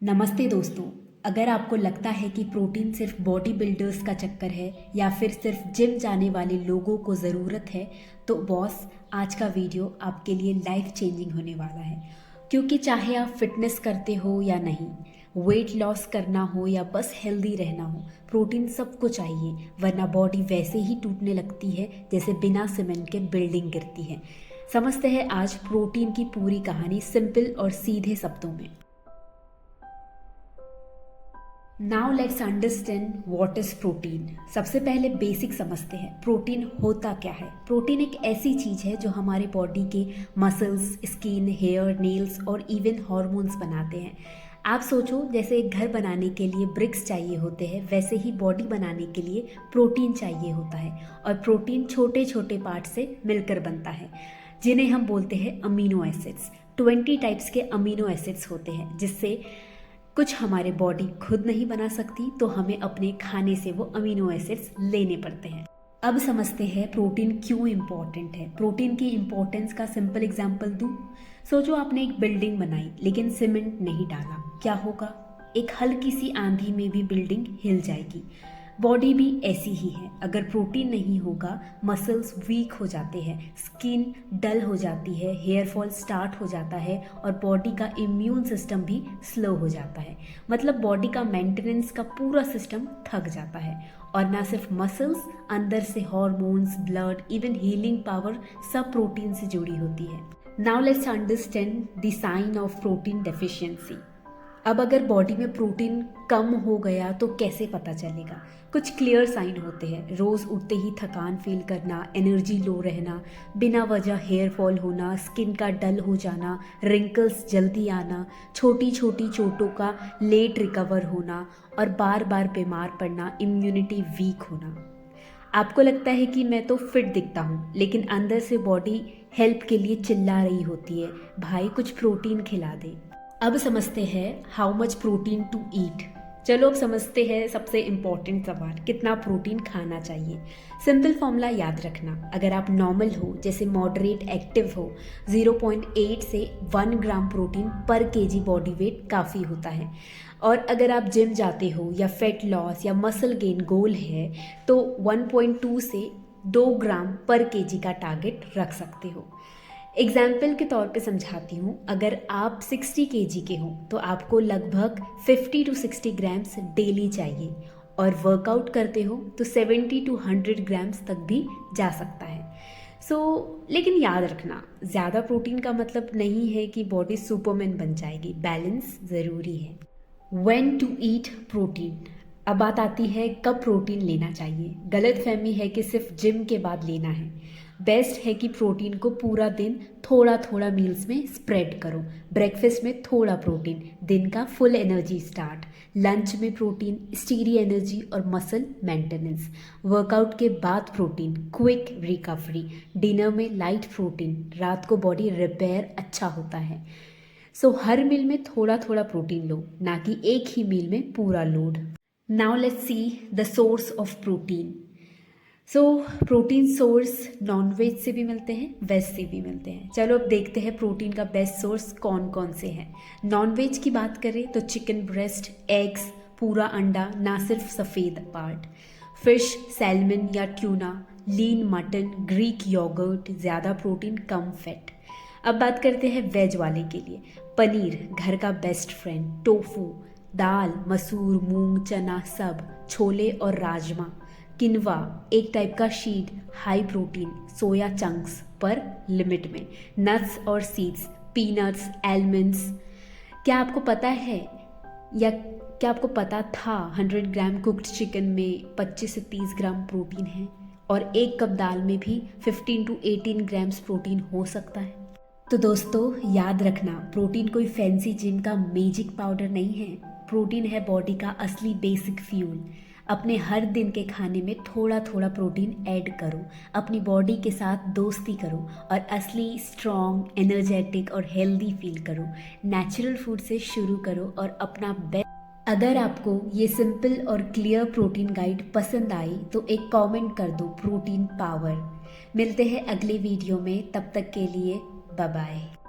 नमस्ते दोस्तों। अगर आपको लगता है कि प्रोटीन सिर्फ बॉडी बिल्डर्स का चक्कर है या फिर सिर्फ जिम जाने वाले लोगों को ज़रूरत है, तो बॉस, आज का वीडियो आपके लिए लाइफ चेंजिंग होने वाला है। क्योंकि चाहे आप फिटनेस करते हो या नहीं, वेट लॉस करना हो या बस हेल्दी रहना हो, प्रोटीन सबको चाहिए, वरना बॉडी वैसे ही टूटने लगती है जैसे बिना सीमेंट के बिल्डिंग गिरती है। समझते हैं आज प्रोटीन की पूरी कहानी सिंपल और सीधे शब्दों में। Now let's understand what is protein. सबसे पहले बेसिक समझते हैं प्रोटीन होता क्या है। प्रोटीन एक ऐसी चीज है जो हमारे बॉडी के मसल्स, स्किन, हेयर, नेल्स और इवन हॉर्मोन्स बनाते हैं। आप सोचो, जैसे एक घर बनाने के लिए ब्रिक्स चाहिए होते हैं, वैसे ही बॉडी बनाने के लिए प्रोटीन चाहिए होता है। और प्रोटीन छोटे छोटे पार्ट से मिलकर बनता है, जिन्हें हम बोलते हैं अमीनो एसिड्स। 20 टाइप्स के अमीनो एसिड्स होते हैं, जिससे कुछ हमारे बॉडी खुद नहीं बना सकती, तो हमें अपने खाने से वो अमीनो एसिड्स लेने पड़ते हैं। अब समझते हैं प्रोटीन क्यों इम्पोर्टेंट है। प्रोटीन की इम्पोर्टेंस का सिंपल एग्जांपल दूं। सोचो आपने एक बिल्डिंग बनाई लेकिन सीमेंट नहीं डाला, क्या होगा? एक हल्की सी आंधी में भी बिल्डिंग हिल जाएगी। बॉडी भी ऐसी ही है। अगर प्रोटीन नहीं होगा, मसल्स वीक हो जाते हैं, स्किन डल हो जाती है, हेयर फॉल स्टार्ट हो जाता है और बॉडी का इम्यून सिस्टम भी स्लो हो जाता है। मतलब बॉडी का मेंटेनेंस का पूरा सिस्टम थक जाता है। और ना सिर्फ मसल्स, अंदर से hormones, blood, even healing power सब प्रोटीन से जुड़ी होती है। Now let's understand the sign of protein deficiency. अब अगर बॉडी में प्रोटीन कम हो गया तो कैसे पता चलेगा? कुछ क्लियर साइन होते हैं। रोज़ उठते ही थकान फील करना, एनर्जी लो रहना, बिना वजह हेयर फॉल होना, स्किन का डल हो जाना, रिंकल्स जल्दी आना, छोटी छोटी चोटों का लेट रिकवर होना और बार बार बीमार पड़ना, इम्यूनिटी वीक होना। आपको लगता है कि मैं तो फिट दिखता हूँ, लेकिन अंदर से बॉडी हेल्प के लिए चिल्ला रही होती है, भाई कुछ प्रोटीन खिला दे। अब समझते हैं how much protein to eat. चलो अब समझते हैं सबसे इम्पॉर्टेंट सवाल, कितना प्रोटीन खाना चाहिए। सिंपल फॉर्मूला याद रखना। अगर आप नॉर्मल हो, जैसे मॉडरेट एक्टिव हो, 0.8 से 1 ग्राम प्रोटीन पर केजी बॉडी वेट काफ़ी होता है। और अगर आप जिम जाते हो या फैट लॉस या मसल गेन गोल है, तो 1.2 से 2 ग्राम पर केजी का टारगेट रख सकते हो। एग्जाम्पल के तौर पे समझाती हूँ। अगर आप 60 केजी के हो तो आपको लगभग 50 टू 60 ग्राम्स डेली चाहिए, और वर्कआउट करते हो तो 70 टू 100 ग्राम्स तक भी जा सकता है। लेकिन याद रखना, ज़्यादा प्रोटीन का मतलब नहीं है कि बॉडी सुपरमैन बन जाएगी। बैलेंस ज़रूरी है। When to eat protein. अब बात आती है कब प्रोटीन लेना चाहिए। गलत फहमी है कि सिर्फ जिम के बाद लेना है। बेस्ट है कि प्रोटीन को पूरा दिन थोड़ा थोड़ा मील्स में स्प्रेड करो। ब्रेकफास्ट में थोड़ा प्रोटीन, दिन का फुल एनर्जी स्टार्ट। लंच में प्रोटीन, स्टीडी एनर्जी और मसल मेंटेनेंस। वर्कआउट के बाद प्रोटीन, क्विक रिकवरी। डिनर में लाइट प्रोटीन, रात को बॉडी रिपेयर अच्छा होता है। हर मील में थोड़ा थोड़ा प्रोटीन लो, ना कि एक ही मील में पूरा load. Now let's see the source of protein. Protein source nonveg से भी मिलते हैं, वेज से भी मिलते हैं। चलो अब देखते हैं प्रोटीन का बेस्ट सोर्स कौन कौन से हैं। नॉनवेज की बात करें तो चिकन ब्रेस्ट, एग्स, पूरा अंडा, ना सिर्फ सफ़ेद पार्ट, फिश, सैल्मन या ट्यूना, लीन मटन, ग्रीक योगर्ट, ज़्यादा प्रोटीन कम फैट। अब बात करते हैं वेज वाले के लिए। पनीर, घर का बेस्ट फ्रेंड, टोफू, दाल, मसूर, मूंग, चना सब, छोले और राजमा, किनवा, एक टाइप का sheet, high protein, soya chunks पर लिमिट में, नट्स और सीड्स, पीनट्स, आलमंड्स। क्या आपको पता है या क्या आपको पता था 100 ग्राम कुक्ड चिकन में 25 से 30 ग्राम प्रोटीन है, और एक कप दाल में भी 15 टू 18 ग्राम्स प्रोटीन हो सकता है। तो दोस्तों याद रखना, प्रोटीन कोई फैंसी जिम का मैजिक पाउडर नहीं है। प्रोटीन है बॉडी का असली बेसिक फ्यूल। अपने हर दिन के खाने में थोड़ा थोड़ा प्रोटीन ऐड करो, अपनी बॉडी के साथ दोस्ती करो और असली स्ट्रॉन्ग, एनर्जेटिक और हेल्दी फील करो। नेचुरल फूड से शुरू करो और अपना बेस्ट। अगर आपको ये सिंपल और क्लियर प्रोटीन गाइड पसंद आई तो एक कमेंट कर दो, प्रोटीन पावर। मिलते हैं अगले वीडियो में, तब तक के लिए बाय बाय।